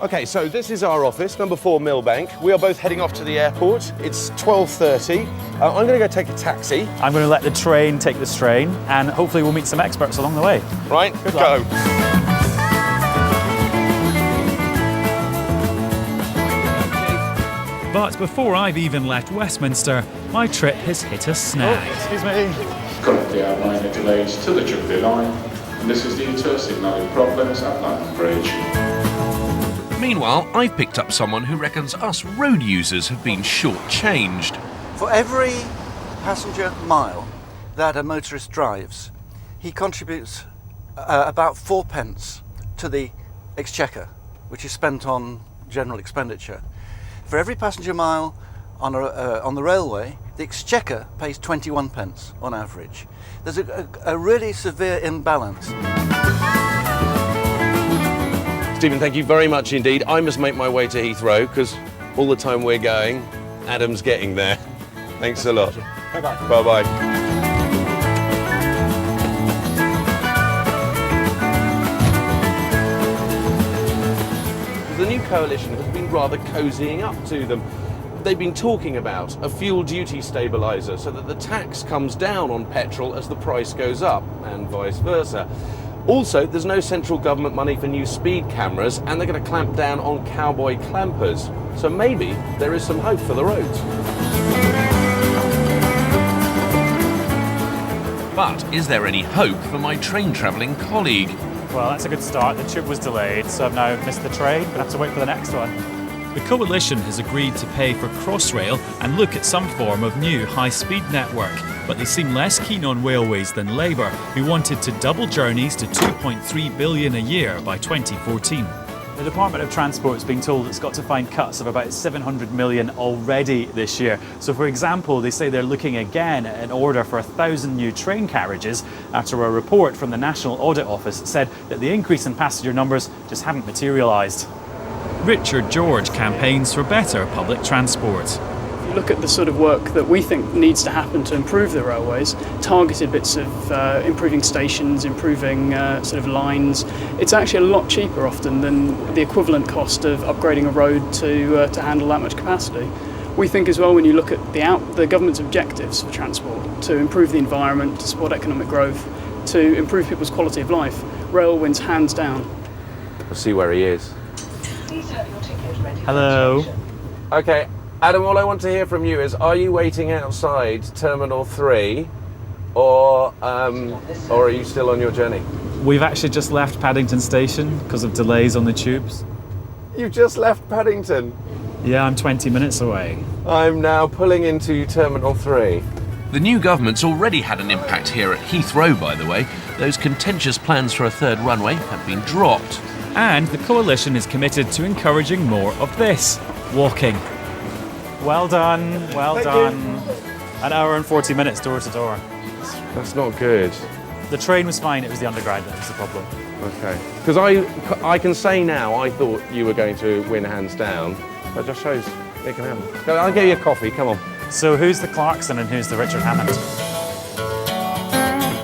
Okay, so this is our office, number 4 Millbank. We are both heading off to the airport. It's 12:30. I'm going to go take a taxi. I'm going to let the train take the strain, and hopefully we'll meet some experts along the way. Right, Good go. luck. But before I've even left Westminster, my trip has hit a snag. Excuse me. Currently outlining delays to the Jubilee line, and this is due to signalling problems at London Bridge. Meanwhile, I've picked up someone who reckons us road users have been shortchanged. For every passenger mile that a motorist drives, he contributes about 4 pence to the exchequer, which is spent on general expenditure. For every passenger mile on the railway, the exchequer pays 21 pence on average. There's a really severe imbalance. Stephen, thank you very much indeed. I must make my way to Heathrow because all the time we're going, Adam's getting there. Thanks a lot. Bye-bye. Bye-bye. The new coalition has been rather cozying up to them. They've been talking about a fuel duty stabiliser so that the tax comes down on petrol as the price goes up, and vice versa. Also, there's no central government money for new speed cameras, and they're going to clamp down on cowboy clampers. So maybe there is some hope for the roads. But is there any hope for my train travelling colleague? Well, that's a good start. The tube was delayed, so I've now missed the train. But I have to wait for the next one. The coalition has agreed to pay for Crossrail and look at some form of new high-speed network, but they seem less keen on railways than Labour, who wanted to double journeys to 2.3 billion a year by 2014. The Department of Transport is being told it's got to find cuts of about 700 million already this year. So, for example, they say they're looking again at an order for 1,000 new train carriages after a report from the National Audit Office said that the increase in passenger numbers just hadn't materialised. Richard George campaigns for better public transport. If you look at the sort of work that we think needs to happen to improve the railways, targeted bits of improving stations, improving sort of lines, it's actually a lot cheaper often than the equivalent cost of upgrading a road to handle that much capacity. We think as well, when you look at the government's objectives for transport, to improve the environment, to support economic growth, to improve people's quality of life, rail wins hands down. We'll see where he is. Hello. Okay, Adam, all I want to hear from you is, are you waiting outside Terminal 3 or are you still on your journey? We've actually just left Paddington Station because of delays on the tubes. You've just left Paddington. Yeah, I'm 20 minutes away. I'm now pulling into Terminal 3. The new government's already had an impact here at Heathrow, by the way. Those contentious plans for a third runway have been dropped. And the coalition is committed to encouraging more of this, walking. Well done, well done. An hour and 40 minutes door to door. That's not good. The train was fine, it was the underground that was the problem. Okay. Because I can say now, I thought you were going to win hands down. That just shows it can happen. I'll get you a coffee, come on. So who's the Clarkson and who's the Richard Hammond?